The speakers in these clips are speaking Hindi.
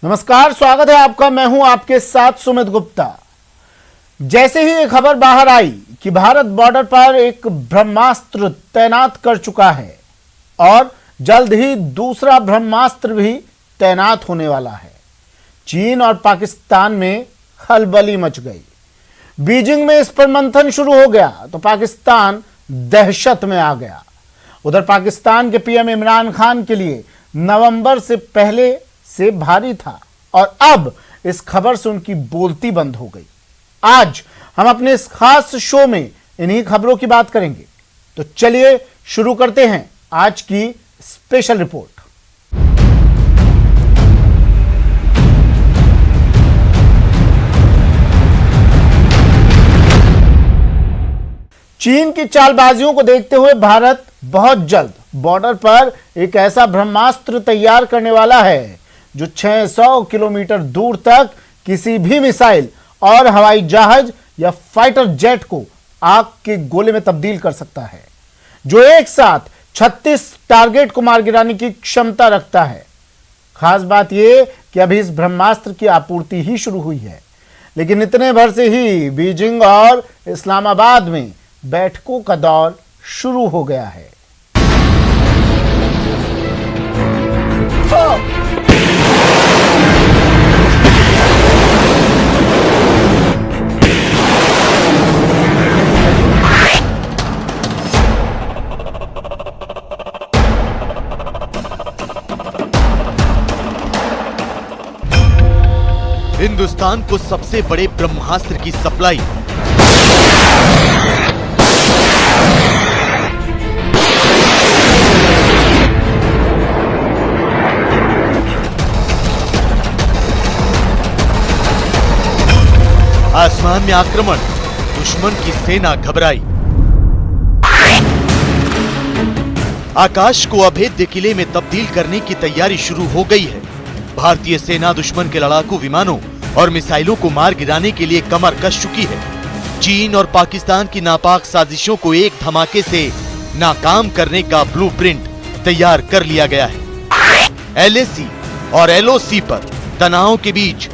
नमस्कार, स्वागत है आपका। मैं हूं आपके साथ सुमित गुप्ता। जैसे ही ये खबर बाहर आई कि भारत बॉर्डर पर एक ब्रह्मास्त्र तैनात कर चुका है और जल्द ही दूसरा ब्रह्मास्त्र भी तैनात होने वाला है, चीन और पाकिस्तान में खलबली मच गई। बीजिंग में इस पर मंथन शुरू हो गया तो पाकिस्तान दहशत में आ गया। उधर पाकिस्तान के पीएम इमरान खान के लिए नवंबर से पहले से भारी था और अब इस खबर से उनकी बोलती बंद हो गई। आज हम अपने इस खास शो में इन्हीं खबरों की बात करेंगे, तो चलिए शुरू करते हैं आज की स्पेशल रिपोर्ट। चीन की चालबाजियों को देखते हुए भारत बहुत जल्द बॉर्डर पर एक ऐसा ब्रह्मास्त्र तैयार करने वाला है जो 600 किलोमीटर दूर तक किसी भी मिसाइल और हवाई जहाज या फाइटर जेट को आग के गोले में तब्दील कर सकता है, जो एक साथ 36 टारगेट को मार गिराने की क्षमता रखता है। खास बात यह कि अभी इस ब्रह्मास्त्र की आपूर्ति ही शुरू हुई है, लेकिन इतने भर से ही बीजिंग और इस्लामाबाद में बैठकों का दौर शुरू हो गया है। हिंदुस्तान को सबसे बड़े ब्रह्मास्त्र की सप्लाई आसमान में आक्रमण, दुश्मन की सेना घबराई। आकाश को अभेद्य किले में तब्दील करने की तैयारी शुरू हो गई है। भारतीय सेना दुश्मन के लड़ाकू विमानों और मिसाइलों को मार गिराने के लिए कमर कस चुकी है। चीन और पाकिस्तान की नापाक साजिशों को एक धमाके से नाकाम करने का ब्लूप्रिंट तैयार कर लिया गया है। एलएसी और एलओसी पर तनाव के बीच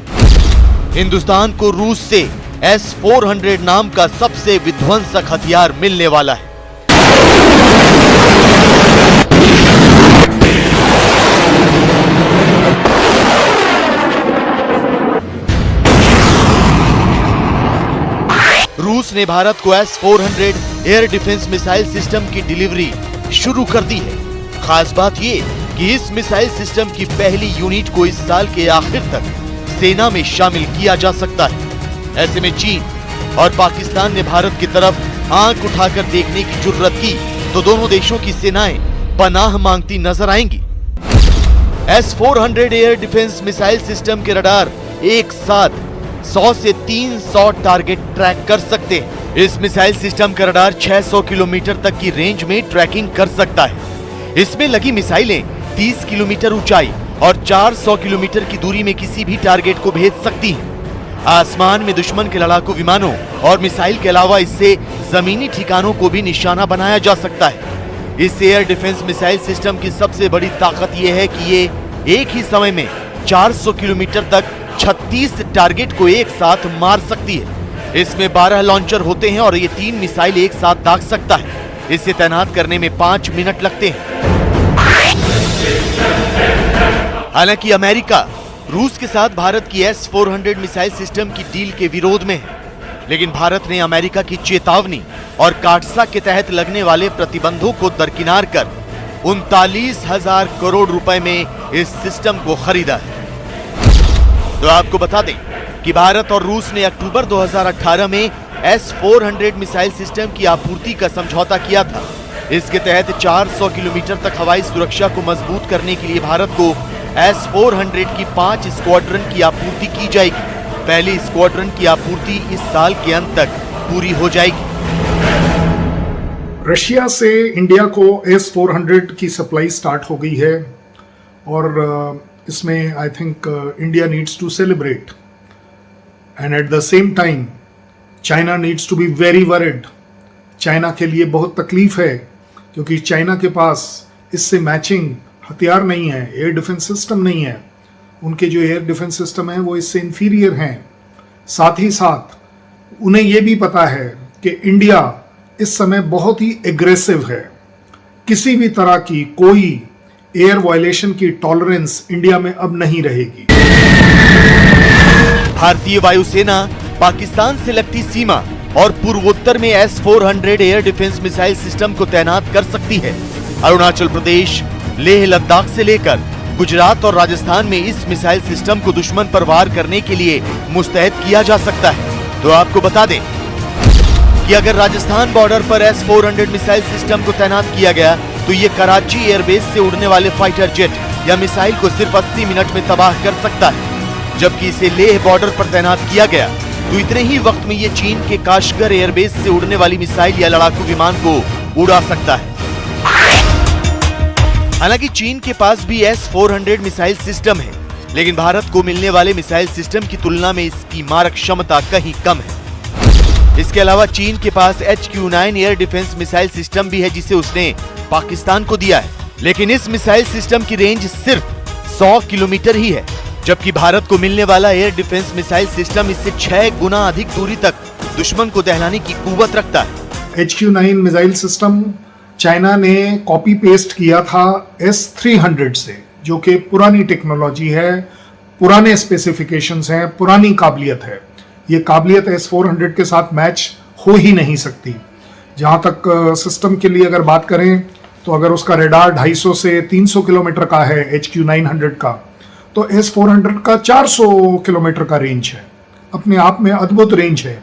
हिंदुस्तान को रूस से S-400 नाम का सबसे विध्वंसक हथियार मिलने वाला है। रूस ने भारत को S-400 air defence missile system की डिलीवरी शुरू कर दी है। खास बात यह कि इस मिसाइल सिस्टम की पहली यूनिट को इस साल के आखिर तक सेना में शामिल किया जा सकता है। ऐसे में चीन और पाकिस्तान ने भारत की तरफ आंख उठाकर देखने की जुर्रत की तो दोनों देशों की सेनाएं पनाह मांगती नजर आएंगी। S-400 air defence missile system के रडार एक साथ 100 से 300 टारगेट ट्रैक कर सकते हैं। इस मिसाइल सिस्टम का रडार 600 किलोमीटर तक की रेंज में ट्रैकिंग कर सकता है। इसमें लगी मिसाइलें 30 किलोमीटर ऊंचाई और 400 किलोमीटर की दूरी में किसी भी टारगेट को भेज सकती हैं। आसमान में दुश्मन के लड़ाकू विमानों और मिसाइल के अलावा इससे जमीनी ठिकानों को भी निशाना बनाया जा सकता है। इस एयर डिफेंस मिसाइल सिस्टम की सबसे बड़ी ताकत यह है कि ये एक ही समय में 400 किलोमीटर तक 36 टारगेट को एक साथ मार सकती है। इसमें 12 लॉन्चर होते हैं और ये 3 मिसाइल एक साथ दाग सकता है। इसे तैनात करने में 5 मिनट लगते हैं। हालांकि अमेरिका रूस के साथ भारत की S-400 मिसाइल सिस्टम की डील के विरोध में है, लेकिन भारत ने अमेरिका की चेतावनी और काटसा के तहत लगने वाले प्रतिबंधों को दरकिनार कर 39,000 करोड़ रुपए में इस सिस्टम को खरीदा है। तो आपको बता दें कि भारत और रूस ने अक्टूबर 2018 में S-400 मिसाइल सिस्टम की आपूर्ति का समझौता किया था। इसके तहत 400 किलोमीटर तक हवाई सुरक्षा को मजबूत करने के लिए भारत को S-400 की 5 स्क्वाड्रन की आपूर्ति की जाएगी। पहली स्क्वाड्रन की आपूर्ति इस साल के अंत तक पूरी हो जाएगी। रशिया से इंडिया को S-400 की सप्लाई स्टार्ट हो गई है और इसमें I think India needs to celebrate and at the same time China needs to be very worried. China के लिए बहुत तकलीफ है क्योंकि चाइना के पास इससे मैचिंग हथियार नहीं है, एयर डिफेंस सिस्टम नहीं है उनके जो एयर डिफेंस सिस्टम हैं वो इससे इंफीरियर हैं। साथ ही साथ उन्हें ये भी पता है कि इंडिया इस समय बहुत ही एग्रेसिव है। किसी भी तरह की कोई एयर वायलेशन की टॉलरेंस इंडिया में अब नहीं रहेगी। भारतीय वायुसेना पाकिस्तान से लगती सीमा और पूर्वोत्तर में S-400 air defence missile system को तैनात कर सकती है। अरुणाचल प्रदेश, लेह लद्दाख से लेकर गुजरात और राजस्थान में इस मिसाइल सिस्टम को दुश्मन पर वार करने के लिए मुस्तैद किया जा सकता है। तो आपको बता दें कि अगर राजस्थान बॉर्डर पर S-400 मिसाइल सिस्टम को तैनात किया गया तो ये कराची एयरबेस से उड़ने वाले फाइटर जेट या मिसाइल को सिर्फ 80 मिनट में तबाह कर सकता है। जबकि इसे लेह बॉर्डर पर तैनात किया गया तो इतने ही वक्त में ये चीन के काशगर एयरबेस से उड़ने वाली मिसाइल या लड़ाकू विमान को उड़ा सकता है। हालांकि चीन के पास भी S-400 मिसाइल सिस्टम है, लेकिन भारत को मिलने वाले मिसाइल सिस्टम की तुलना में इसकी मारक क्षमता कहीं कम है। इसके अलावा चीन के पास HQ-9 air defence missile system भी है जिसे उसने पाकिस्तान को दिया है, लेकिन इस मिसाइल सिस्टम की रेंज सिर्फ 100 किलोमीटर ही है, जबकि भारत को मिलने वाला एयर डिफेंस मिसाइल सिस्टम इससे 6 गुना अधिक दूरी तक दुश्मन को दहलाने की कुव्वत रखता है। HQ-9 मिसाइल सिस्टम चाइना ने कॉपी पेस्ट किया था S-300 से, जो कि पुरानी टेक्नोलॉजी है, पुराने स्पेसिफिकेशंस हैं, पुरानी काबिलियत है। ये काबिलियत S-400 के साथ मैच हो ही नहीं सकती। जहां तक सिस्टम के लिए अगर बात करें तो अगर उसका रेडार 250 से 300 किलोमीटर का है HQ-900 का, तो S-400 का 400 किलोमीटर का रेंज है। अपने आप में अद्भुत रेंज है।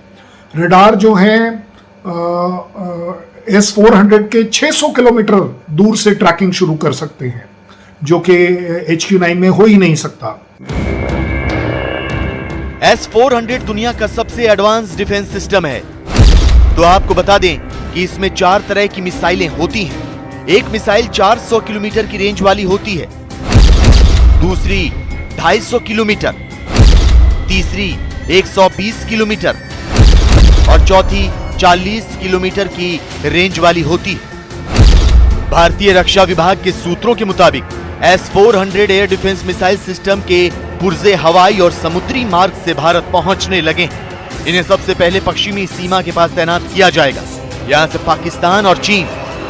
रेडार जो है S-400 के 600 किलोमीटर दूर से ट्रैकिंग शुरू कर सकते हैं, जो कि HQ-9 में हो ही नहीं सकता। S-400 दुनिया का सबसे एडवांस डिफेंस सिस्टम है। तो आपको बता दें कि इसमें 4 तरह की मिसाइलें होती हैं। एक मिसाइल 400 किलोमीटर की रेंज वाली होती है, दूसरी 250 किलोमीटर, तीसरी 120 किलोमीटर और चौथी 40 किलोमीटर की रेंज वाली होती है। भारतीय रक्षा विभाग के सूत्रों के मुताबिक S-400 air defence missile system के पुर्जे हवाई और समुद्री मार्ग से भारत पहुंचने लगे हैं। इन्हें सबसे पहले पश्चिमी सीमा के पास तैनात किया जाएगा। यहां से पाकिस्तान और चीन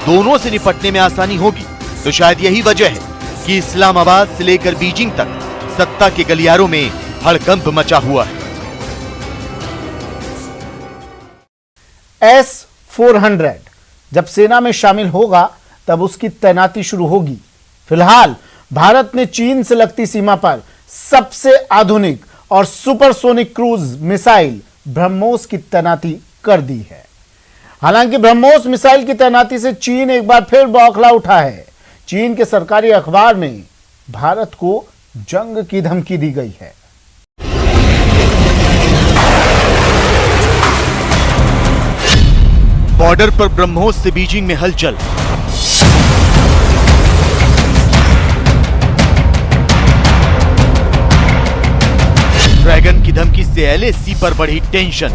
दोनों से निपटने में आसानी होगी। तो शायद यही वजह है कि इस्लामाबाद से लेकर बीजिंग तक सत्ता के गलियारों में हड़कंप मचा हुआ है। S-400 जब सेना में शामिल होगा तब उसकी तैनाती शुरू होगी। फिलहाल भारत ने चीन से लगती सीमा पर सबसे आधुनिक और सुपरसोनिक क्रूज मिसाइल ब्रह्मोस की तैनाती कर दी है। हालांकि ब्रह्मोस मिसाइल की तैनाती से चीन एक बार फिर बौखला उठा है। चीन के सरकारी अखबार में भारत को जंग की धमकी दी गई है। बॉर्डर पर ब्रह्मोस से बीजिंग में हलचल। ड्रैगन की धमकी से LAC पर बढ़ी टेंशन।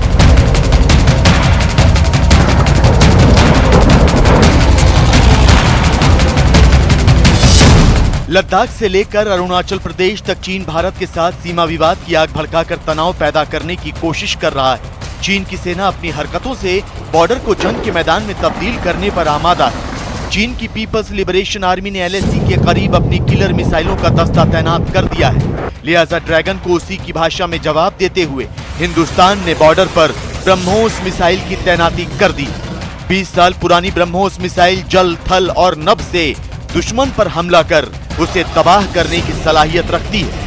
लद्दाख से लेकर अरुणाचल प्रदेश तक चीन भारत के साथ सीमा विवाद की आग भड़काकर तनाव पैदा करने की कोशिश कर रहा है। चीन की सेना अपनी हरकतों से बॉर्डर को जंग के मैदान में तब्दील करने पर आमादा है। चीन की पीपल्स लिबरेशन आर्मी ने LAC के करीब अपनी किलर मिसाइलों का दस्ता तैनात कर दिया है। लिहाजा ड्रैगन को उसी की भाषा में जवाब देते हुए हिंदुस्तान ने बॉर्डर पर ब्रह्मोस मिसाइल की तैनाती कर दी। 20 साल पुरानी ब्रह्मोस मिसाइल जल, थल और नभ से दुश्मन पर हमला कर उसे तबाह करने की सलाहियत रखती है।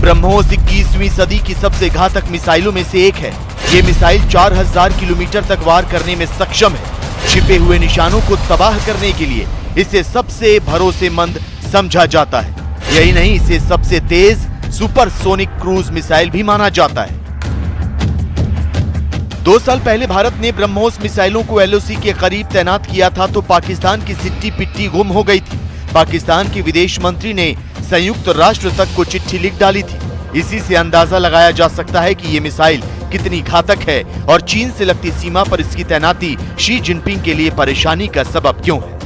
ब्रह्मोस 21वीं सदी की सबसे घातक मिसाइलों में से एक है। ये मिसाइल 4000 किलोमीटर तक वार करने में सक्षम है। छिपे हुए निशानों को तबाह करने के लिए इसे सबसे भरोसेमंद समझा जाता है। यही नहीं, इसे सबसे तेज सुपरसोनिक क्रूज मिसाइल भी माना जाता है। 2 साल पहले भारत ने ब्रह्मोस मिसाइलों को LOC के करीब तैनात किया था तो पाकिस्तान की सिट्टी पिट्टी गुम हो गई थी। पाकिस्तान के विदेश मंत्री ने संयुक्त राष्ट्र तक को चिट्ठी लिख डाली थी। इसी से अंदाजा लगाया जा सकता है कि ये मिसाइल कितनी घातक है और चीन से लगती सीमा पर इसकी तैनाती शी जिनपिंग के लिए परेशानी का सबब क्यों है।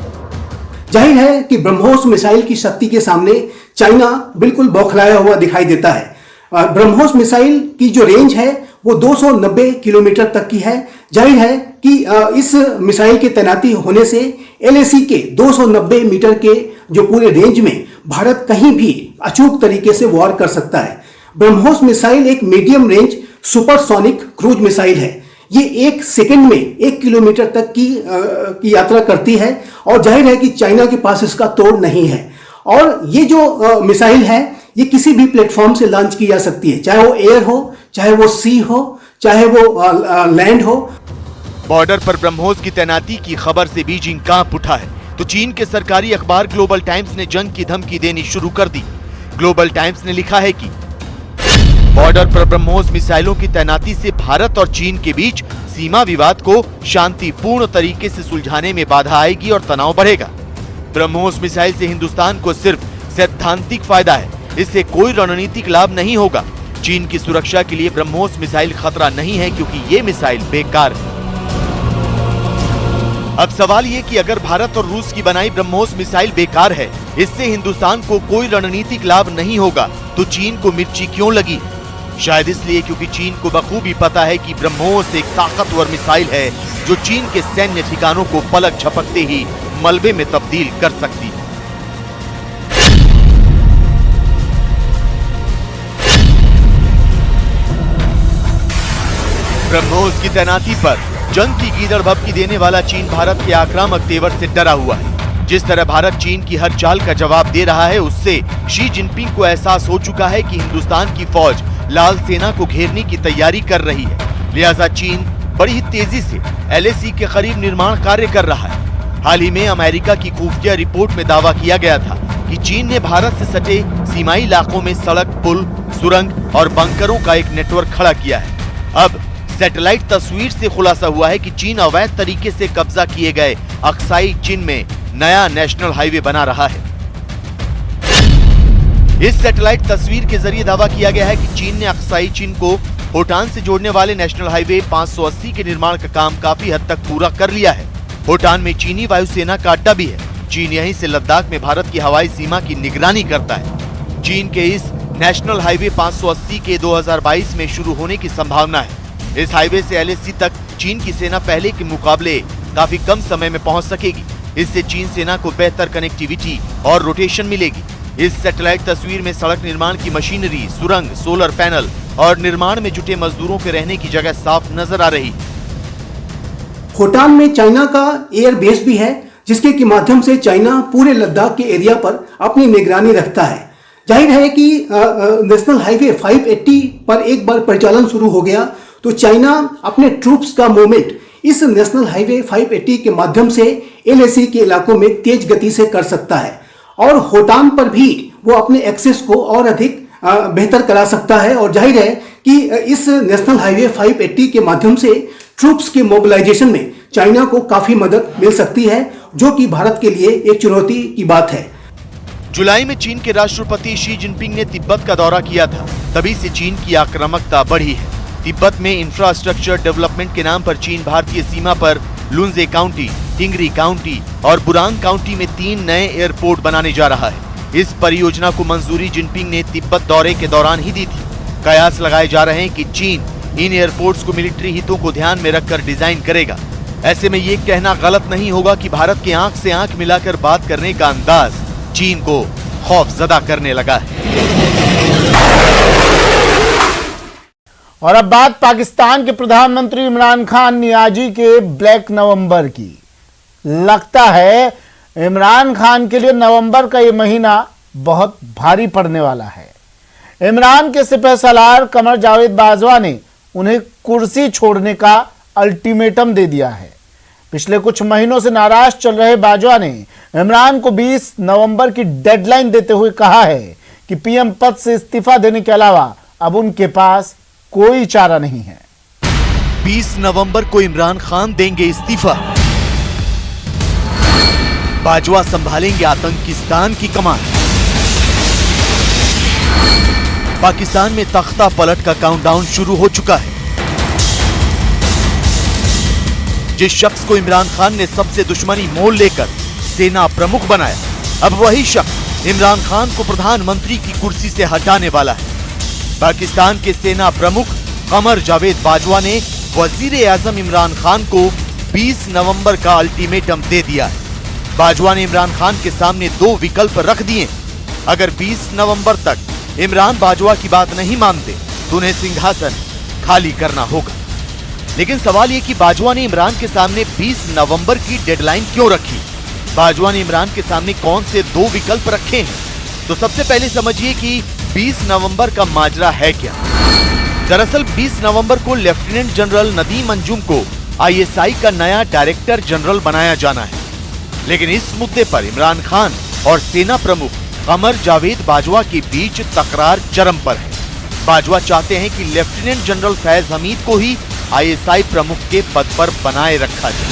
जाहिर है कि ब्रह्मोस मिसाइल की शक्ति के सामने चाइना बिल्कुल बौखलाया हुआ दिखाई देता है। ब्रह्मोस मिसाइल की जो रेंज है वो 290 किलोमीटर तक की है। जाहिर है कि इस मिसाइल की तैनाती होने से LAC के 290 मीटर के जो पूरे रेंज में भारत कहीं भी अचूक तरीके से वार कर सकता है। ब्रह्मोस मिसाइल एक medium range supersonic cruise missile है। ये 1 सेकंड में 1 किलोमीटर तक की यात्रा करती है और जाहिर है कि चाइना के पास इसका तोड़ नहीं है। और ये जो मिसाइल है ये किसी भी प्लेटफॉर्म से लॉन्च की जा सकती है, चाहे वो एयर हो, चाहे वो सी हो, चाहे वो लैंड हो। बॉर्डर पर ब्रह्मोस की तैनाती की खबर से बीजिंग कांप उठा है तो चीन के सरकारी अखबार ग्लोबल टाइम्स ने जंग की धमकी देनी शुरू कर दी। ग्लोबल टाइम्स ने लिखा है कि बॉर्डर पर ब्रह्मोस मिसाइलों की तैनाती से भारत और चीन के बीच सीमा विवाद को शांतिपूर्ण तरीके से सुलझाने में बाधा आएगी और तनाव बढ़ेगा। ब्रह्मोस मिसाइल से हिंदुस्तान को सिर्फ सैद्धांतिक फायदा है, इससे कोई रणनीतिक लाभ नहीं होगा। चीन की सुरक्षा के लिए ब्रह्मोस मिसाइल खतरा नहीं है क्योंकि ये मिसाइल बेकार है। अब सवाल ये कि अगर भारत और रूस की बनाई ब्रह्मोस मिसाइल बेकार है, इससे हिंदुस्तान को कोई रणनीतिक लाभ नहीं होगा, तो चीन को मिर्ची क्यों लगी? शायद इसलिए क्योंकि चीन को बखूबी पता है कि ब्रह्मोस एक ताकतवर मिसाइल है जो चीन के सैन्य ठिकानों को पलक झपकते ही मलबे में तब्दील कर सकती है। ब्रह्मोस की तैनाती पर जंग की गीदड़ भभकी देने वाला चीन भारत के आक्रामक तेवर से डरा हुआ है। जिस तरह भारत चीन की हर चाल का जवाब दे रहा है, उससे शी जिनपिंग को एहसास हो चुका है कि हिंदुस्तान की फौज लाल सेना को घेरने की तैयारी कर रही है। लिहाजा चीन बड़ी ही तेजी से LAC के करीब निर्माण कार्य कर रहा है। हाल ही में अमेरिका की खुफिया रिपोर्ट में दावा किया गया था कि चीन ने भारत से सटे सीमाई इलाकों में सड़क, पुल, सुरंग और बंकरों का एक नेटवर्क खड़ा किया है। अब सैटेलाइट तस्वीर से खुलासा हुआ है कि चीन अवैध तरीके से कब्जा किए गए अक्साई चीन में नया नेशनल हाईवे बना रहा है। इस सैटेलाइट तस्वीर के जरिए दावा किया गया है कि चीन ने अक्साई चीन को भूटान से जोड़ने वाले नेशनल हाईवे 580 के निर्माण का काम काफी हद तक पूरा कर लिया है। भूटान में चीनी वायुसेना का अड्डा भी है। चीन यहीं से लद्दाख में भारत की हवाई सीमा की निगरानी करता है। चीन के इस नेशनल हाईवे 580 के 2022 में शुरू होने की संभावना है। इस हाईवे से LAC तक चीन की सेना पहले के मुकाबले काफी कम समय में पहुंच सकेगी। इससे चीन सेना को बेहतर कनेक्टिविटी और रोटेशन मिलेगी। इस सैटेलाइट तस्वीर में सड़क निर्माण की मशीनरी, सुरंग, सोलर पैनल और निर्माण में जुटे मजदूरों के रहने की जगह साफ नजर आ रही है। खोटान में चाइना का एयर बेस भी है, जिसके के माध्यम से चाइना पूरे लद्दाख के एरिया पर अपनी निगरानी रखता है। जाहिर है कि नेशनल हाईवे 580 पर एक बार परिचालन शुरू हो गया तो चाइना अपने ट्रूप्स का मूवमेंट इस नेशनल हाईवे 580 के माध्यम से LAC के इलाकों में तेज गति से कर सकता है और होटान पर भी वो अपने एक्सेस को और अधिक बेहतर करा सकता है। और जाहिर है कि इस नेशनल हाईवे 580 के माध्यम से ट्रूप्स के मोबिलाइजेशन में चाइना को काफी मदद मिल सकती है, जो कि भारत के लिए एक चुनौती की बात है। जुलाई में चीन के राष्ट्रपति शी जिनपिंग ने तिब्बत का दौरा किया था, तभी से चीन की आक्रामकता बढ़ी है। तिब्बत में इंफ्रास्ट्रक्चर डेवलपमेंट के नाम पर चीन भारतीय सीमा पर लुन्जे काउंटी, टिंगरी काउंटी और बुरांग काउंटी में 3 नए एयरपोर्ट बनाने जा रहा है। इस परियोजना को मंजूरी जिनपिंग ने तिब्बत दौरे के दौरान ही दी थी। कयास लगाए जा रहे हैं कि चीन इन एयरपोर्ट्स को मिलिट्री हितों को ध्यान में रखकर डिजाइन करेगा। ऐसे में ये कहना गलत नहीं होगा कि भारत के आंख से आंख मिलाकर बात करने का अंदाज चीन को खौफजदा करने लगा है। और अब बात पाकिस्तान के प्रधानमंत्री इमरान खान नियाजी के ब्लैक नवंबर की। लगता है इमरान खान के लिए नवंबर का ये महीना बहुत भारी पड़ने वाला है। इमरान के सिपहसालार कमर जावेद बाजवा ने उन्हें कुर्सी छोड़ने का अल्टीमेटम दे दिया है। पिछले कुछ महीनों से नाराज चल रहे बाजवा ने इमरान को 20 नवंबर की डेडलाइन देते हुए कहा है कि पीएम पद से इस्तीफा देने के अलावा अब उनके पास कोई चारा नहीं है। 20 नवंबर को इमरान खान देंगे इस्तीफा। बाजवा संभालेंगे आतंकिस्तान की कमान। पाकिस्तान में तख्ता पलट का काउंटडाउन शुरू हो चुका है। जिस शख्स को इमरान खान ने सबसे दुश्मनी मोल लेकर सेना प्रमुख बनाया, अब वही शख्स इमरान खान को प्रधानमंत्री की कुर्सी से हटाने वाला है। पाकिस्तान के सेना प्रमुख कमर जावेद बाजवा ने वजीर आजम इमरान खान को 20 नवंबर का अल्टीमेटम दे दिया है। बाजवा ने इमरान खान के सामने 2 विकल्प रख दिए। अगर 20 नवंबर तक इमरान बाजवा की बात नहीं मानते तो उन्हें सिंहासन खाली करना होगा। लेकिन सवाल यह कि बाजवा ने इमरान के सामने 20 नवंबर की डेडलाइन क्यों रखी? बाजवा ने इमरान के सामने कौन से 2 विकल्प रखे हैं? तो सबसे पहले समझिए कि 20 नवंबर का माजरा है क्या। दरअसल 20 नवंबर को लेफ्टिनेंट जनरल नदीम अंजुम को ISI का नया डायरेक्टर जनरल बनाया जाना है। लेकिन इस मुद्दे पर इमरान खान और सेना प्रमुख कमर जावेद बाजवा के बीच तकरार चरम पर है। बाजवा चाहते हैं कि लेफ्टिनेंट जनरल फैज हमीद को ही ISI प्रमुख के पद पर बनाए रखा जाए।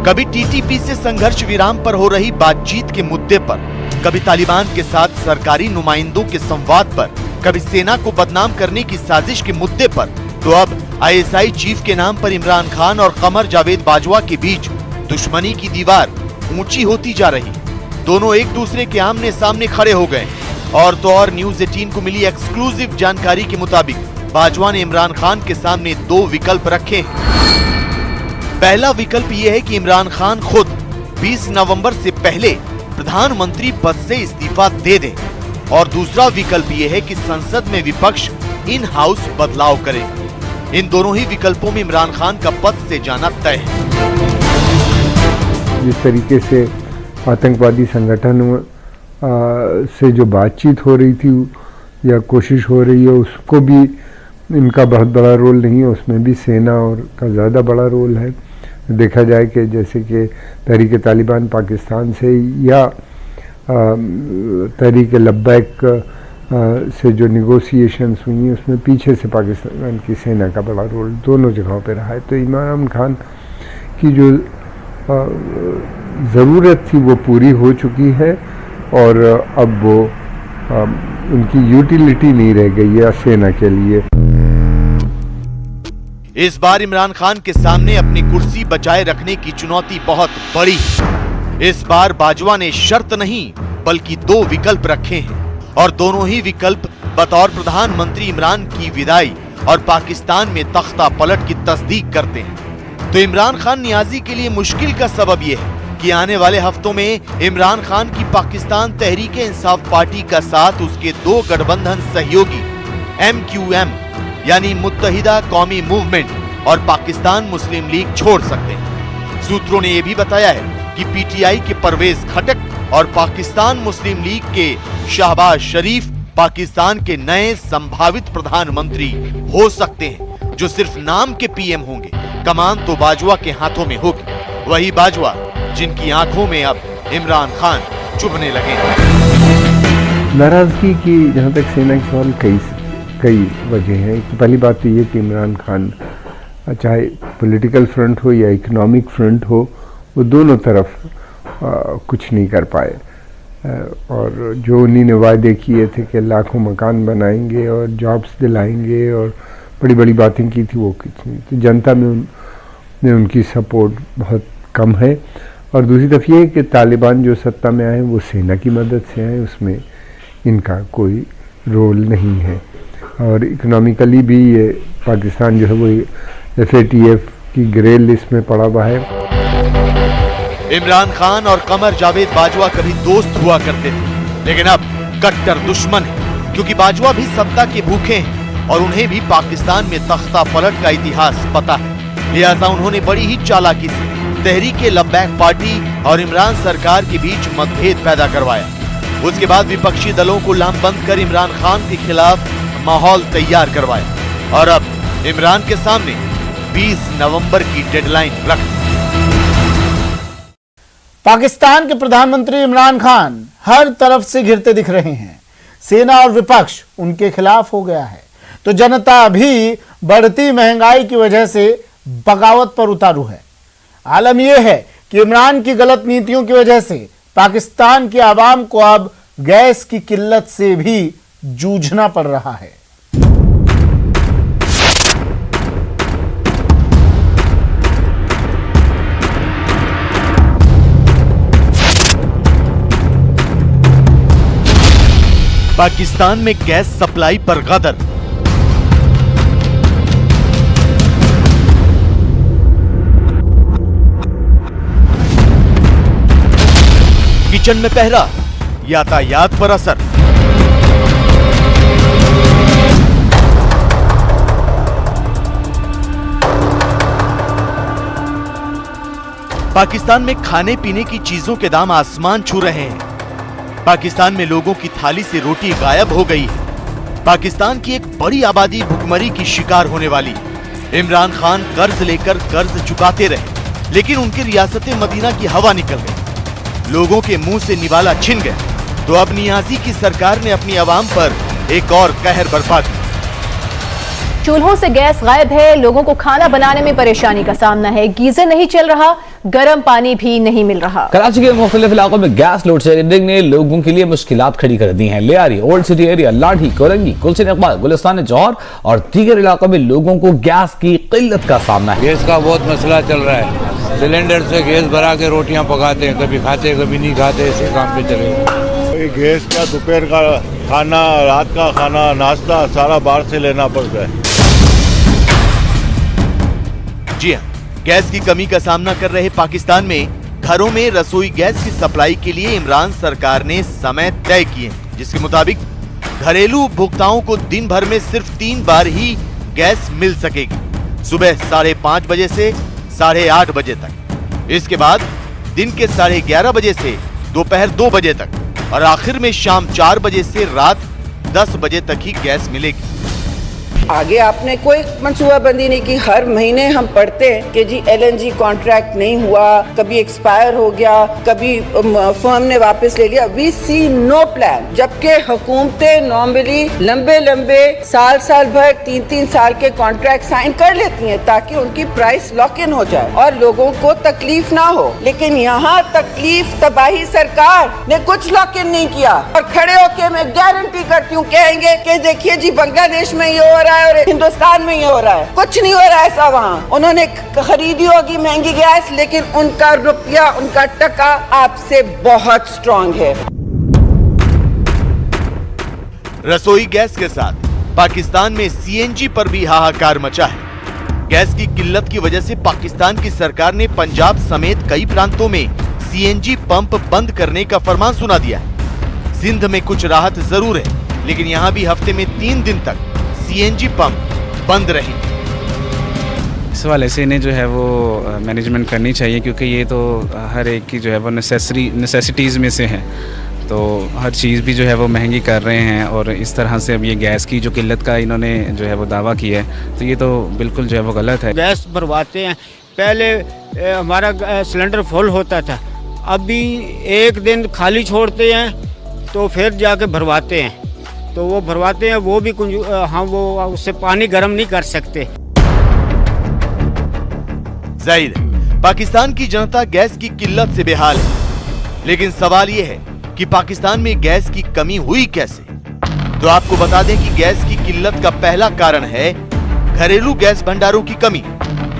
कभी TTP से संघर्ष विराम पर हो रही बातचीत के मुद्दे पर, कभी तालिबान के साथ सरकारी नुमाइंदों के संवाद पर, कभी सेना को बदनाम करने की साजिश के मुद्दे पर, तो अब ISI चीफ के नाम पर इमरान खान और कमर जावेद बाजवा के बीच दुश्मनी की दीवार ऊंची होती जा रही। दोनों एक दूसरे के आमने सामने खड़े हो गए। और तो और न्यूज 18 को मिली एक्सक्लूसिव जानकारी के मुताबिक बाजवा ने इमरान खान के सामने 2 विकल्प रखे हैं। पहला विकल्प यह है कि इमरान खान खुद 20 नवंबर से पहले प्रधानमंत्री पद से इस्तीफा दे दें। और दूसरा विकल्प यह है कि संसद में विपक्ष इन हाउस बदलाव करे। इन दोनों ही विकल्पों में इमरान खान का पद से जाना तय है। जिस तरीके से आतंकवादी संगठन से जो बातचीत हो रही थी या कोशिश हो रही है, उसको भी इनका बहुत बड़ा रोल नहीं है, उसमें भी सेना और का ज़्यादा बड़ा रोल है। देखा जाए कि जैसे कि तहरीक तालिबान पाकिस्तान से या तहरीक लब्बैक से जो निगोशिएशंस हुई हैं, उसमें पीछे से पाकिस्तान की सेना का बड़ा रोल दोनों जगहों पर रहा है। तो इमरान खान की जो ज़रूरत थी वो पूरी हो चुकी है और अब वो उनकी यूटिलिटी नहीं रह गई है सेना के लिए। इस बार इमरान खान के सामने अपनी कुर्सी बचाए रखने की चुनौती बहुत बड़ी है। इस बार बाजवा ने शर्त नहीं बल्कि 2 विकल्प रखे हैं और दोनों ही विकल्प बतौर प्रधानमंत्री इमरान की विदाई और पाकिस्तान में तख्ता पलट की तस्दीक करते हैं। तो इमरान खान नियाजी के लिए मुश्किल का सबब यह है कि आने वाले हफ्तों में इमरान खान की पाकिस्तान तहरीक इंसाफ पार्टी का साथ उसके 2 गठबंधन सहयोगी MQM यानी मुत्तहिदा कौमी मूवमेंट और पाकिस्तान मुस्लिम लीग छोड़ सकते हैं। सूत्रों ने यह भी बताया है कि PTI के परवेज खटक और पाकिस्तान मुस्लिम लीग के शहबाज शरीफ पाकिस्तान के नए संभावित प्रधानमंत्री हो सकते हैं, जो सिर्फ नाम के PM होंगे। कमान तो बाजवा के हाथों में होगी, वही बाजवा जिनकी आंखों में अब इमरान खान चुभने लगे। नाराजगी की जहाँ तक सेना की सवाल कई वजह हैं। पहली बात तो ये कि इमरान खान चाहे पॉलिटिकल फ्रंट हो या इकोनॉमिक फ्रंट हो, वो दोनों तरफ कुछ नहीं कर पाए। और जो उन्हीं ने वायदे किए थे कि लाखों मकान बनाएंगे और जॉब्स दिलाएंगे और बड़ी बड़ी बातें की थी, वो कुछ नहीं। तो जनता में उनकी सपोर्ट बहुत कम है। और दूसरी तरफ ये है कि तालिबान जो सत्ता में आए वो सेना की मदद से आए, उसमें इनका कोई रोल नहीं है। और इकोनॉमिकली भी ये पाकिस्तान जो है वो FATF की ग्रे लिस्ट में पड़ा हुआ है। इमरान खान और कमर जावेद बाजवा कभी दोस्त हुआ करते थे, लेकिन अब कट्टर दुश्मन है, क्योंकि बाजवा भी सत्ता के भूखे हैं और उन्हें भी पाकिस्तान में तख्ता पलट का इतिहास पता है। लिहाजा उन्होंने बड़ी ही चालाकी से तहरीक लब्बैक पार्टी और इमरान सरकार के बीच मतभेद पैदा करवाया। उसके बाद विपक्षी दलों को लामबंद कर इमरान खान के खिलाफ माहौल तैयार करवाया और अब इमरान के सामने 20 नवंबर की डेडलाइन रख। पाकिस्तान के प्रधानमंत्री इमरान खान हर तरफ से घिरते दिख रहे हैं। सेना और विपक्ष उनके खिलाफ हो गया है, तो जनता भी बढ़ती महंगाई की वजह से बगावत पर उतारू है। आलम यह है कि इमरान की गलत नीतियों की वजह से पाकिस्तान की आवाम को अब गैस की किल्लत से भी जूझना पड़ रहा है। पाकिस्तान में गैस सप्लाई पर गदर। किचन में पहरा, यातायात पर असर। पाकिस्तान में खाने पीने की चीजों के दाम आसमान छू रहे हैं। पाकिस्तान में लोगों की थाली से रोटी गायब हो गई है। पाकिस्तान की एक बड़ी आबादी भुखमरी की शिकार होने वाली है। इमरान खान कर्ज लेकर कर्ज चुकाते रहे, लेकिन उनकी रियासत मदीना की हवा निकल गई। लोगों के मुंह से निवाला छिन गया, तो अब नियाजी की सरकार ने अपनी आवाम पर एक और कहर बरपा दिया। चूल्हों से गैस गायब है, लोगों को खाना बनाने में परेशानी का सामना है। गीजर नहीं चल रहा, गर्म पानी भी नहीं मिल रहा। कराची के मुख्तलिफ इलाकों में गैस लोड शेडिंग ने लोगों के लिए मुश्किलात खड़ी कर दी हैं। लियारी, ओल्ड सिटी एरिया, लाठी, कोरंगी, गुलशन इकबाल, गुलिस्तान जौहर और दीगर इलाकों में लोगों को गैस की किल्लत का सामना है। गैस का बहुत मसला चल रहा है। सिलेंडर से गैस भरा के रोटियां पकाते हैं, कभी खाते कभी नहीं खाते, ऐसे काम पे चले। गैस का दोपहर का खाना, रात का खाना, नाश्ता सारा बाहर से लेना पड़ता है। जी हां, गैस की कमी का सामना कर रहे पाकिस्तान में घरों में रसोई गैस की सप्लाई के लिए इमरान सरकार ने समय तय किए, जिसके मुताबिक घरेलू उपभोक्ताओं को दिन भर में सिर्फ 3 बार ही गैस मिल सकेगी। सुबह 5:30 बजे से 8:30 बजे तक, इसके बाद दिन के 11:30 बजे से दोपहर 2 बजे तक और आखिर में शाम 4 बजे से रात 10 बजे तक ही गैस मिलेगी। आगे आपने कोई मंसूबाबंदी नहीं की। हर महीने हम पढ़ते हैं कि जी LNG कॉन्ट्रैक्ट नहीं हुआ, कभी एक्सपायर हो गया, कभी फर्म ने वापस ले लिया। We see no plan. जबकि हुकूमतें नॉर्मली लंबे साल भर 3 साल के कॉन्ट्रैक्ट साइन कर लेती हैं ताकि उनकी प्राइस लॉक इन हो जाए और लोगों को तकलीफ ना हो। लेकिन यहाँ तकलीफ तबाही सरकार ने कुछ लॉक इन नहीं किया और खड़े होके मैं गारंटी करती हूँ कहेंगे कि देखिए जी बांग्लादेश में ये हो रहा है और हिंदुस्तान में ये हो रहा है। कुछ नहीं हो रहा है ऐसा। वहाँ उन्होंने खरीदी होगी महंगी गैस, लेकिन उनका रुपया, उनका टका आपसे बहुत स्ट्रांग है। रसोई गैस के साथ पाकिस्तान में CNG पर भी हाहाकार मचा है। गैस की किल्लत की वजह से पाकिस्तान की सरकार ने पंजाब समेत कई प्रांतों में CNG पंप बंद करने का फरमान सुना दिया है। सिंध में कुछ राहत जरूर है, लेकिन यहाँ भी हफ्ते में 3 दिन तक CNG पंप बंद रही। इस वाले से इन्हें जो है वो मैनेजमेंट करनी चाहिए, क्योंकि ये तो हर एक की जो है वो नेसेसिटीज़ में से है। तो हर चीज़ भी जो है वो महंगी कर रहे हैं और इस तरह से अब ये गैस की जो किल्लत का इन्होंने जो है वो दावा किया है, तो ये तो बिल्कुल जो है वो गलत है। गैस भरवाते हैं, पहले हमारा सिलेंडर फुल होता था, अभी एक दिन खाली छोड़ते हैं तो फिर जाके भरवाते हैं। तो वो भरवाते हैं, वो भी हम वो उससे पानी गर्म नहीं कर सकते। जाहिर है पाकिस्तान की जनता गैस की किल्लत से बेहाल है, लेकिन सवाल ये है कि पाकिस्तान में गैस की कमी हुई कैसे। तो आपको बता दें कि गैस की किल्लत का पहला कारण है घरेलू गैस भंडारों की कमी,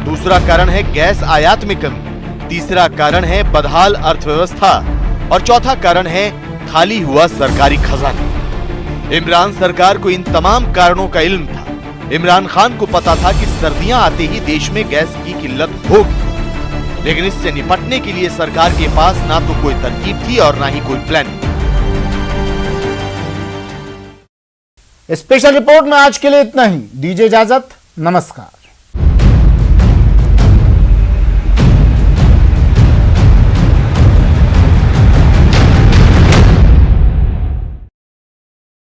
दूसरा कारण है गैस आयात में कमी, तीसरा कारण है बदहाल अर्थव्यवस्था और चौथा कारण है खाली हुआ सरकारी खजाना। इमरान सरकार को इन तमाम कारणों का इल्म था। इमरान खान को पता था कि सर्दियां आते ही देश में गैस की किल्लत होगी, लेकिन इससे निपटने के लिए सरकार के पास ना तो कोई तरकीब थी और ना ही कोई प्लान। स्पेशल रिपोर्ट में आज के लिए इतना ही। दीजिए इजाजत, नमस्कार।